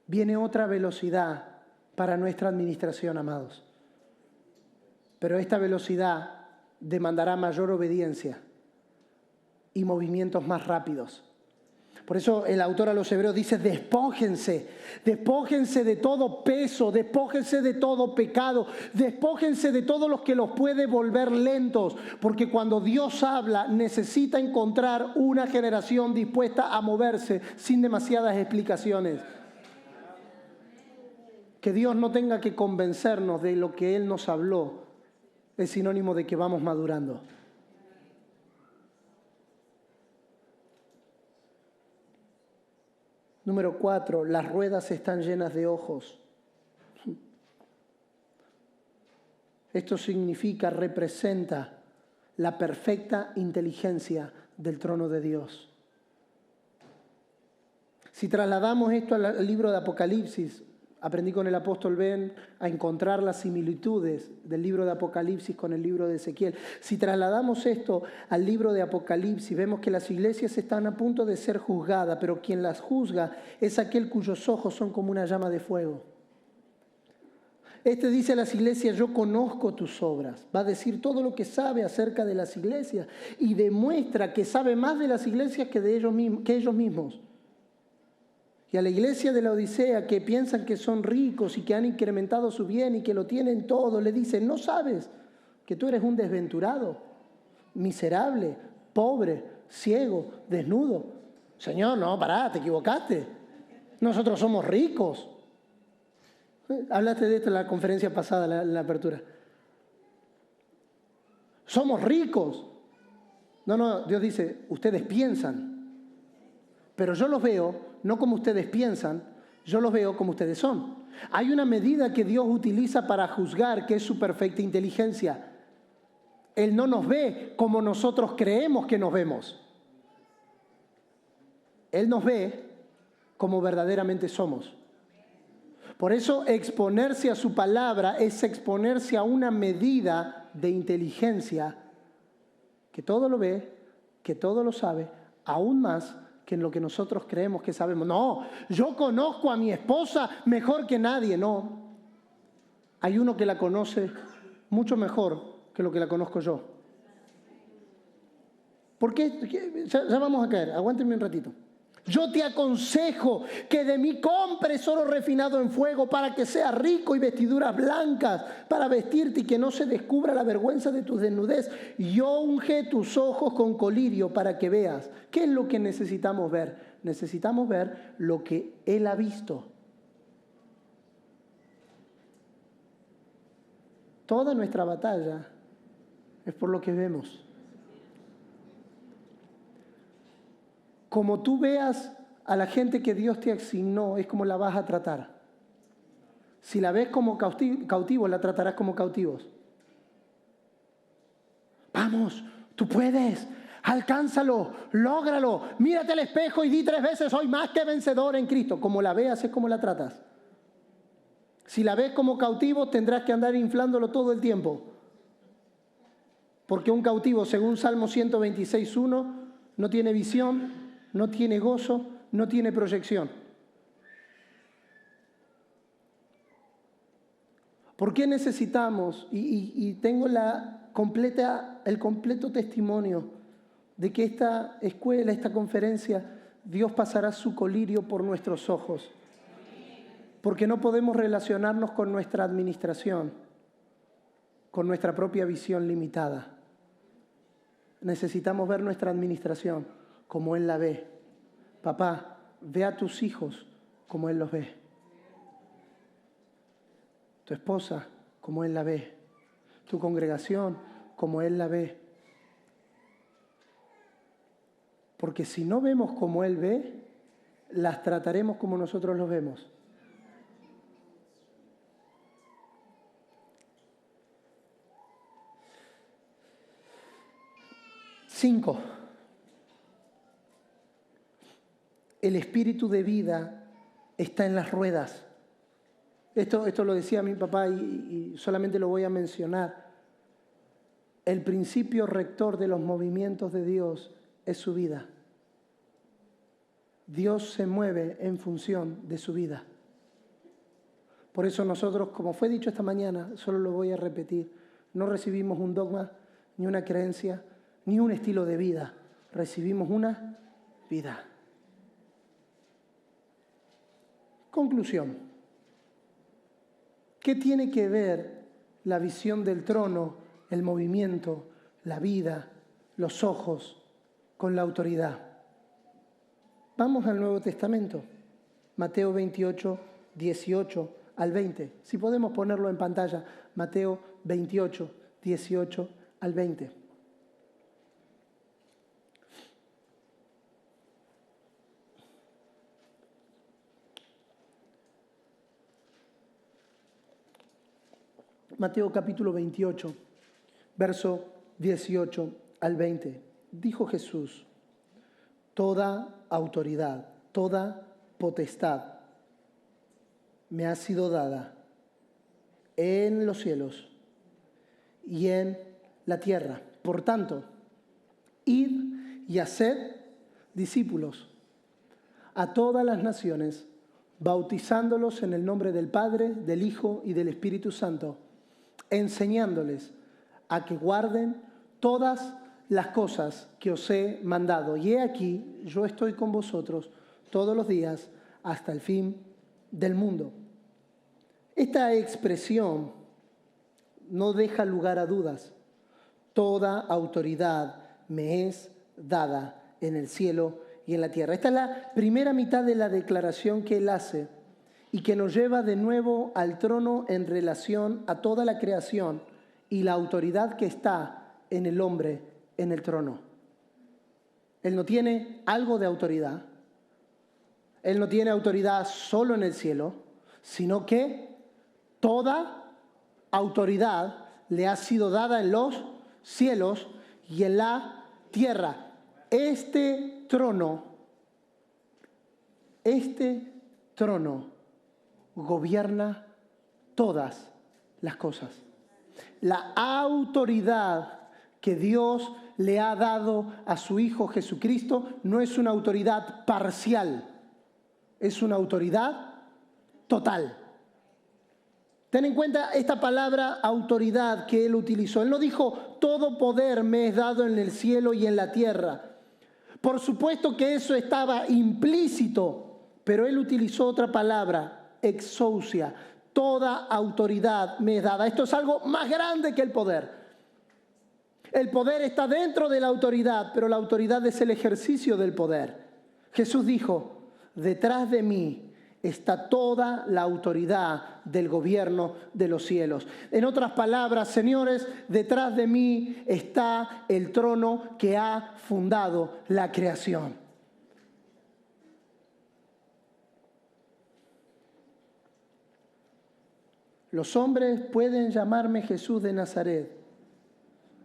Viene otra velocidad para nuestra administración, amados. Pero esta velocidad demandará mayor obediencia y movimientos más rápidos. Por eso el autor a los hebreos dice, despójense de todo peso, despójense de todo pecado, despójense de todo lo que los puede volver lentos, porque cuando Dios habla necesita encontrar una generación dispuesta a moverse sin demasiadas explicaciones. Que Dios no tenga que convencernos de lo que Él nos habló es sinónimo de que vamos madurando. Número 4, las ruedas están llenas de ojos. Esto significa, representa la perfecta inteligencia del trono de Dios. Si trasladamos esto al libro de Apocalipsis, Aprendí con el apóstol Ben a encontrar las similitudes del libro de Apocalipsis con el libro de Ezequiel. Si trasladamos esto al libro de Apocalipsis, vemos que las iglesias están a punto de ser juzgadas, pero quien las juzga es aquel cuyos ojos son como una llama de fuego. Este dice a las iglesias: yo conozco tus obras. Va a decir todo lo que sabe acerca de las iglesias y demuestra que sabe más de las iglesias que ellos mismos. Y a la iglesia de la Odisea, que piensan que son ricos y que han incrementado su bien y que lo tienen todo, le dice: no sabes que tú eres un desventurado, miserable, pobre, ciego, desnudo. Señor, no, pará, te equivocaste. Nosotros somos ricos. Hablaste de esto en la conferencia pasada, en la apertura. Somos ricos. No, Dios dice: ustedes piensan, pero yo los veo no como ustedes piensan, yo los veo como ustedes son. Hay una medida que Dios utiliza para juzgar, que es su perfecta inteligencia. Él no nos ve como nosotros creemos que nos vemos. Él nos ve como verdaderamente somos. Por eso exponerse a su palabra es exponerse a una medida de inteligencia que todo lo ve, que todo lo sabe, aún más que en lo que nosotros creemos que sabemos. No, yo conozco a mi esposa mejor que nadie. No, hay uno que la conoce mucho mejor que lo que la conozco yo. ¿Por qué? Ya vamos a caer, aguántenme un ratito. Yo te aconsejo que de mí compres oro refinado en fuego para que seas rico y vestiduras blancas para vestirte y que no se descubra la vergüenza de tu desnudez. Yo ungé tus ojos con colirio para que veas. ¿Qué es lo que necesitamos ver? Necesitamos ver lo que Él ha visto. Toda nuestra batalla es por lo que vemos. Como tú veas a la gente que Dios te asignó, es como la vas a tratar. Si la ves como cautivos, la tratarás como cautivos. Vamos, tú puedes, alcánzalo, lógralo, mírate al espejo y di 3 veces: soy más que vencedor en Cristo. Como la veas es como la tratas. Si la ves como cautivo, tendrás que andar inflándolo todo el tiempo. Porque un cautivo, según Salmo 126:1, no tiene visión, no tiene gozo, no tiene proyección. ¿Por qué necesitamos? Y tengo el completo testimonio de que esta escuela, esta conferencia, Dios pasará su colirio por nuestros ojos. Porque no podemos relacionarnos con nuestra administración, con nuestra propia visión limitada. Necesitamos ver nuestra administración como Él la ve. Papá, ve a tus hijos como Él los ve. Tu esposa como Él la ve. Tu congregación como Él la ve. Porque si no vemos como Él ve, las trataremos como nosotros los vemos. Cinco. El espíritu de vida está en las ruedas. Esto lo decía mi papá y solamente lo voy a mencionar. El principio rector de los movimientos de Dios es su vida. Dios se mueve en función de su vida. Por eso nosotros, como fue dicho esta mañana, solo lo voy a repetir, no recibimos un dogma, ni una creencia, ni un estilo de vida. Recibimos una vida. Conclusión. ¿Qué tiene que ver la visión del trono, el movimiento, la vida, los ojos con la autoridad? Vamos al Nuevo Testamento. Mateo 28, 18 al 20. Si podemos ponerlo en pantalla. Mateo 28, 18 al 20. Mateo capítulo 28, verso 18 al 20. Dijo Jesús: toda autoridad, toda potestad me ha sido dada en los cielos y en la tierra. Por tanto, id y haced discípulos a todas las naciones, bautizándolos en el nombre del Padre, del Hijo y del Espíritu Santo, enseñándoles a que guarden todas las cosas que os he mandado. Y he aquí, yo estoy con vosotros todos los días hasta el fin del mundo. Esta expresión no deja lugar a dudas. Toda autoridad me es dada en el cielo y en la tierra. Esta es la primera mitad de la declaración que él hace y que nos lleva de nuevo al trono en relación a toda la creación y la autoridad que está en el hombre en el trono. Él no tiene algo de autoridad. Él no tiene autoridad solo en el cielo, sino que toda autoridad le ha sido dada en los cielos y en la tierra. Este trono gobierna todas las cosas. La autoridad que Dios le ha dado a su Hijo Jesucristo no es una autoridad parcial, es una autoridad total. Ten en cuenta esta palabra autoridad que él utilizó. Él no dijo, todo poder me es dado en el cielo y en la tierra. Por supuesto que eso estaba implícito, pero él utilizó otra palabra, exousia. Toda autoridad me es dada. Esto es algo más grande que el poder. El poder está dentro de la autoridad, pero la autoridad es el ejercicio del poder. Jesús dijo, detrás de mí está toda la autoridad del gobierno de los cielos. En otras palabras, señores, detrás de mí está el trono que ha fundado la creación. Los hombres pueden llamarme Jesús de Nazaret,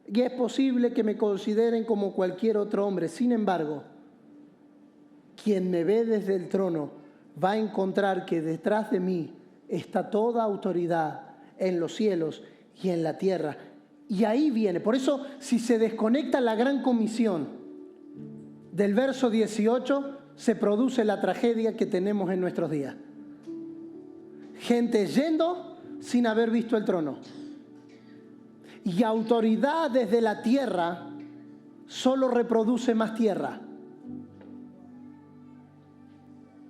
y es posible que me consideren como cualquier otro hombre. Sin embargo, quien me ve desde el trono va a encontrar que detrás de mí está toda autoridad en los cielos y en la tierra. Y ahí viene. Por eso, si se desconecta la gran comisión del verso 18, se produce la tragedia que tenemos en nuestros días. Gente yendo sin haber visto el trono. Y autoridad desde la tierra solo reproduce más tierra.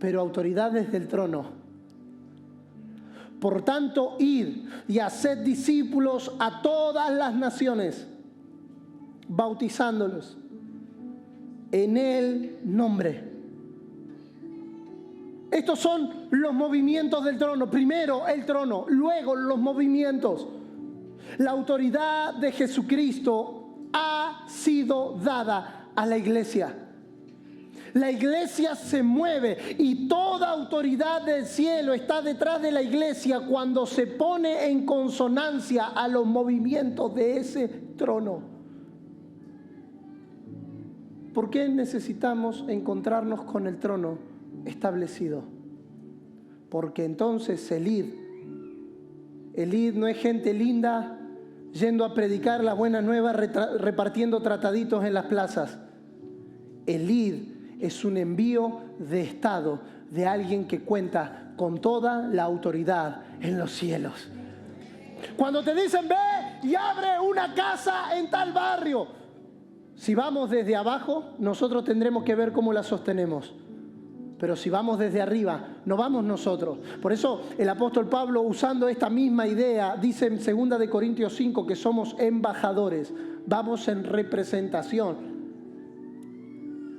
Pero autoridad desde el trono. Por tanto, id y haced discípulos a todas las naciones, bautizándolos en el nombre. Estos son los movimientos del trono. Primero el trono, luego los movimientos. La autoridad de Jesucristo ha sido dada a la iglesia. La iglesia se mueve y toda autoridad del cielo está detrás de la iglesia cuando se pone en consonancia a los movimientos de ese trono. ¿Por qué necesitamos encontrarnos con el trono establecido? Porque entonces el id no es gente linda yendo a predicar la buena nueva, repartiendo trataditos en las plazas. El id es un envío de Estado de alguien que cuenta con toda la autoridad en los cielos. Cuando te dicen, ve y abre una casa en tal barrio, si vamos desde abajo, nosotros tendremos que ver cómo la sostenemos. Pero si vamos desde arriba, no vamos nosotros. Por eso el apóstol Pablo, usando esta misma idea, dice en 2 de Corintios 5 que somos embajadores, vamos en representación.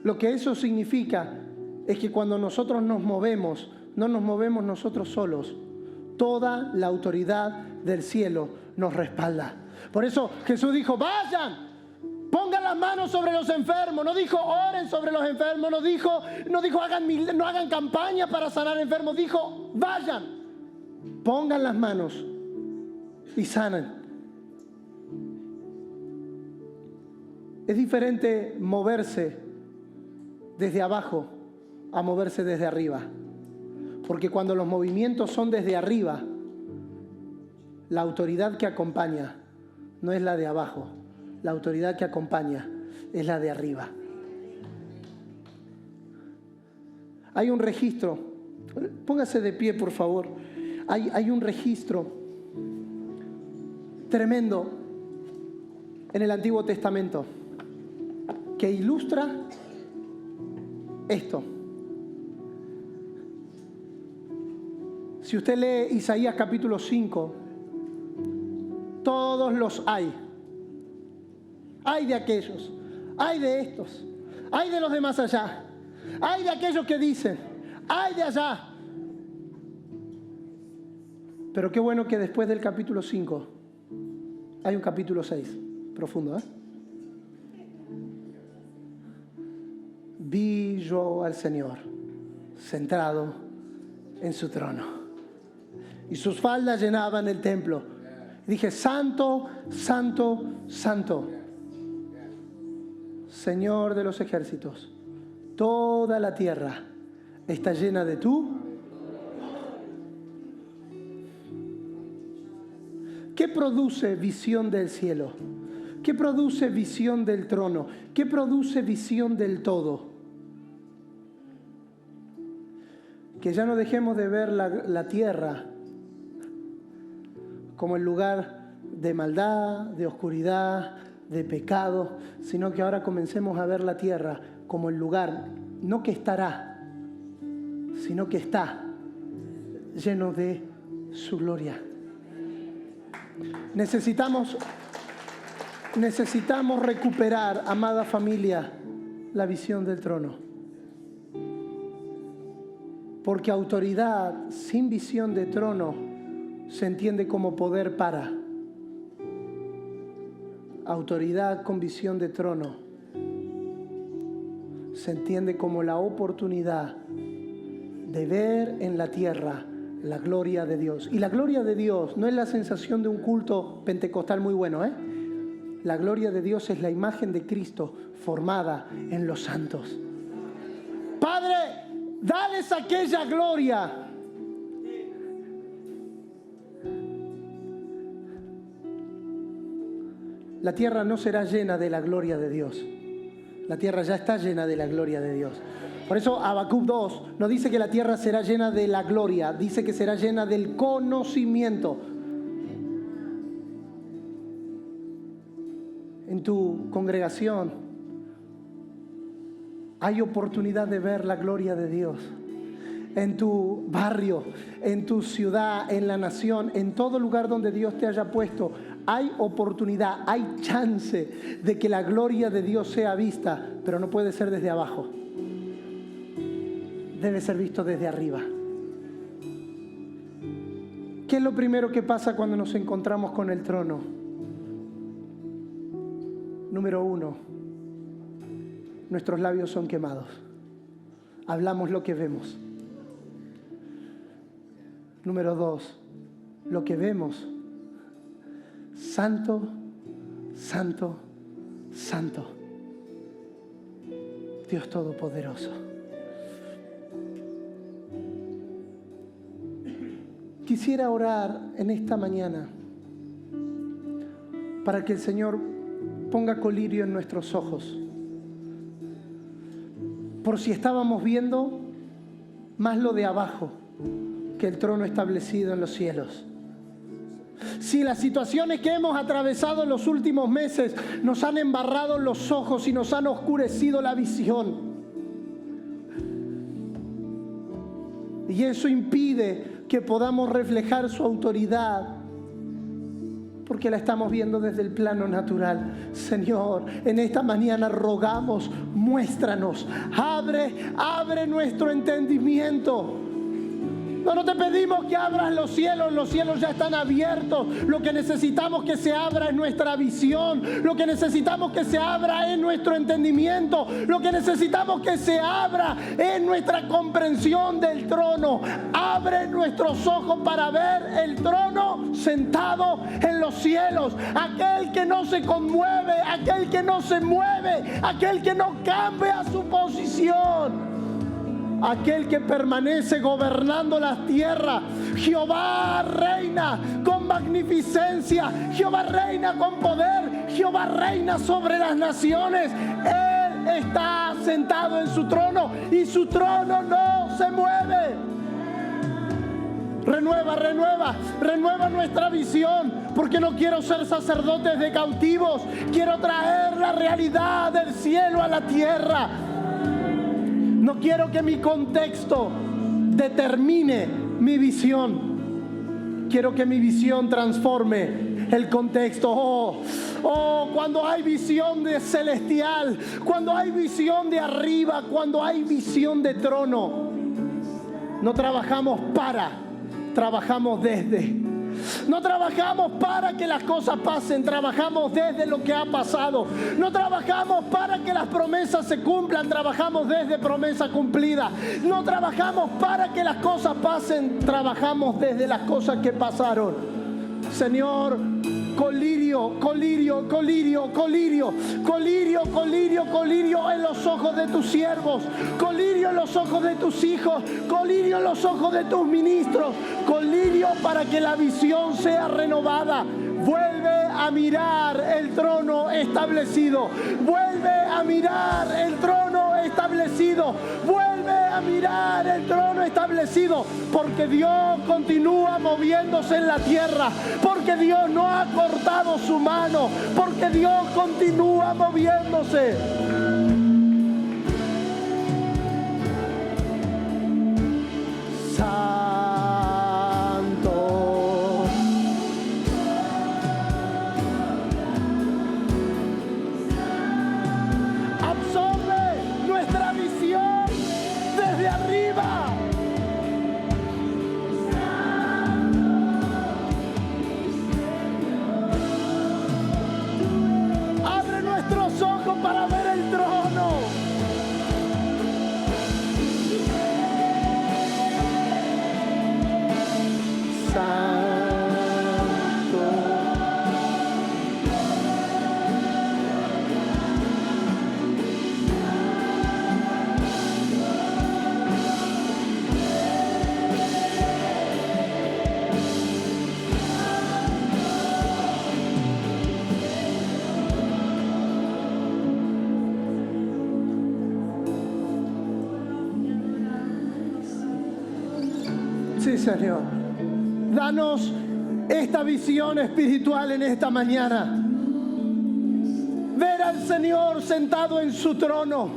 Lo que eso significa es que cuando nosotros nos movemos, no nos movemos nosotros solos. Toda la autoridad del cielo nos respalda. Por eso Jesús dijo, vayan, pongan las manos sobre los enfermos. No dijo, oren sobre los enfermos. No dijo no hagan campaña para sanar enfermos. Dijo, vayan, pongan las manos y sanen. Es diferente moverse desde abajo a moverse desde arriba. Porque cuando los movimientos son desde arriba, la autoridad que acompaña no es la de abajo. La autoridad que acompaña es la de arriba. Hay un registro. Póngase de pie, por favor. Hay un registro tremendo en el Antiguo Testamento que ilustra esto. Si usted lee Isaías capítulo 5, todos los hay. Hay de aquellos, hay de estos, hay de los de más allá, hay de aquellos que dicen, hay de allá. Pero qué bueno que después del capítulo 5 hay un capítulo 6, profundo, ¿eh? Vi yo al Señor sentado en su trono y sus faldas llenaban el templo. Dije, santo, santo, santo, Señor de los ejércitos, toda la tierra está llena de tú. ¿Qué produce visión del cielo? ¿Qué produce visión del trono? ¿Qué produce visión del todo? Que ya no dejemos de ver la tierra como el lugar de maldad, de oscuridad, de pecado, sino que ahora comencemos a ver la tierra como el lugar, no que estará, sino que está lleno de su gloria. Necesitamos recuperar, amada familia, la visión del trono. Porque autoridad sin visión de trono se entiende como poder para. Autoridad con visión de trono se entiende como la oportunidad de ver en la tierra la gloria de Dios. Y la gloria de Dios no es la sensación de un culto pentecostal muy bueno, ¿eh? La gloria de Dios es la imagen de Cristo formada en los santos. Padre, dales aquella gloria. La tierra no será llena de la gloria de Dios. La tierra ya está llena de la gloria de Dios. Por eso Habacuc 2 no dice que la tierra será llena de la gloria, dice que será llena del conocimiento. En tu congregación hay oportunidad de ver la gloria de Dios. En tu barrio, en tu ciudad, en la nación, en todo lugar donde Dios te haya puesto, hay oportunidad, hay chance de que la gloria de Dios sea vista, pero no puede ser desde abajo. Debe ser visto desde arriba. ¿Qué es lo primero que pasa cuando nos encontramos con el trono? Número 1, nuestros labios son quemados. Hablamos lo que vemos. Número 2, lo que vemos. Santo, santo, santo. Dios Todopoderoso. Quisiera orar en esta mañana para que el Señor ponga colirio en nuestros ojos. Por si estábamos viendo más lo de abajo que el trono establecido en los cielos. Si las situaciones que hemos atravesado en los últimos meses nos han embarrado los ojos y nos han oscurecido la visión. Y eso impide que podamos reflejar su autoridad, porque la estamos viendo desde el plano natural. Señor, en esta mañana rogamos, muéstranos, abre nuestro entendimiento. No te pedimos que abras los cielos ya están abiertos. Lo que necesitamos que se abra es nuestra visión. Lo que necesitamos que se abra es nuestro entendimiento. Lo que necesitamos que se abra es nuestra comprensión del trono. Abre nuestros ojos para ver el trono sentado en los cielos. Aquel que no se conmueve, aquel que no se mueve, aquel que no cambia su posición. aquel que permanece gobernando las tierras. Jehová reina con magnificencia, Jehová reina con poder, Jehová reina sobre las naciones. Él está sentado en su trono y su trono no se mueve. Renueva nuestra visión, porque no quiero ser sacerdotes de cautivos, quiero traer la realidad del cielo a la tierra. No quiero que mi contexto determine mi visión, quiero que mi visión transforme el contexto. Cuando hay visión de celestial, cuando hay visión de arriba, cuando hay visión de trono, no trabajamos trabajamos desde. No trabajamos para que las cosas pasen, trabajamos desde lo que ha pasado. No trabajamos para que las promesas se cumplan, trabajamos desde promesa cumplida. No trabajamos para que las cosas pasen, trabajamos desde las cosas que pasaron. Señor, colirio en los ojos de tus siervos, colirio en los ojos de tus hijos, colirio en los ojos de tus ministros, colirio para que la visión sea renovada. Vuelve a mirar el trono establecido, vuelve a mirar el trono establecido, vuelve a mirar el trono establecido, porque Dios continúa moviéndose en la tierra, porque Dios no ha cortado su mano, porque Dios continúa moviéndose. Para ver el trono. Santo. Sí, Señor. Danos esta visión espiritual en esta mañana. Ver al Señor sentado en su trono.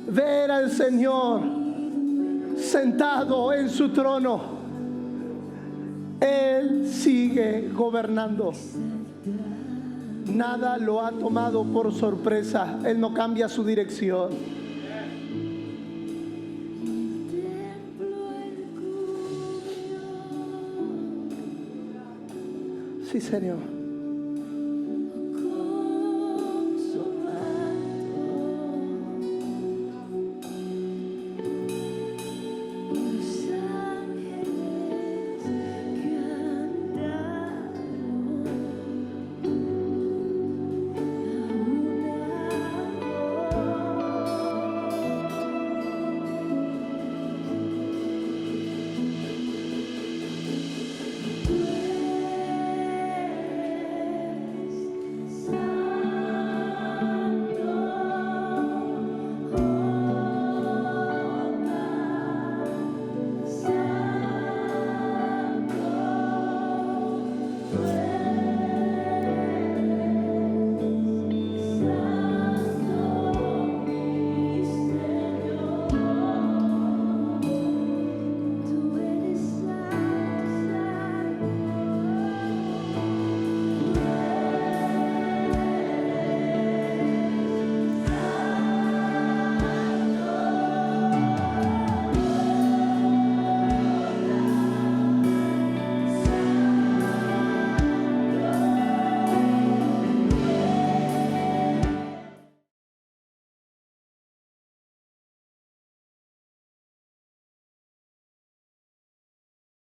Ver al Señor sentado en su trono. Él sigue gobernando. Nada lo ha tomado por sorpresa. Él no cambia su dirección. Sí, Señor.